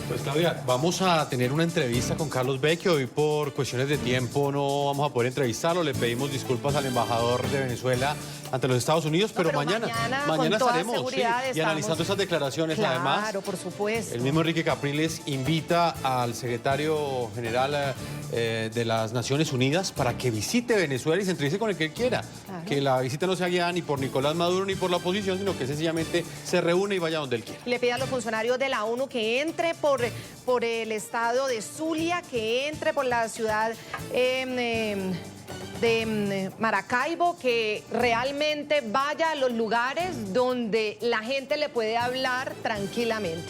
Pues Claudia, vamos a tener una entrevista con Carlos Vecchio. Hoy por cuestiones de tiempo no vamos a poder entrevistarlo. Le pedimos disculpas al embajador de Venezuela ante los Estados Unidos, pero mañana estaremos y analizando esas declaraciones. Claro, además, por supuesto. El mismo Enrique Capriles invita al secretario general de las Naciones Unidas para que visite Venezuela y se entreviste con el que él quiera. Claro. Que la visita no sea guiada ni por Nicolás Maduro ni por la oposición, sino que sencillamente se reúne y vaya donde él quiera. Le pide a los funcionarios de la ONU que entre por el estado de Zulia, que entre por la ciudad de Maracaibo, que realmente vaya a los lugares donde la gente le puede hablar tranquilamente.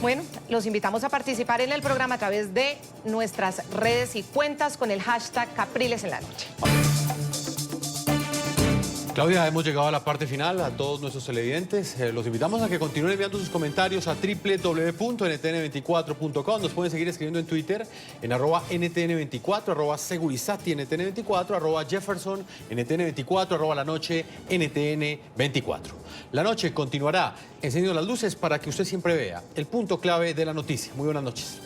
Bueno, los invitamos a participar en el programa a través de nuestras redes y cuentas con el hashtag Capriles en la noche. Claudia, hemos llegado a la parte final. A todos nuestros televidentes los invitamos a que continúen enviando sus comentarios a www.ntn24.com. Nos pueden seguir escribiendo en Twitter en @ntn24, @segurizatntn24, @jeffersonntn24, @la noche ntn24. La noche continuará encendiendo las luces para que usted siempre vea el punto clave de la noticia. Muy buenas noches.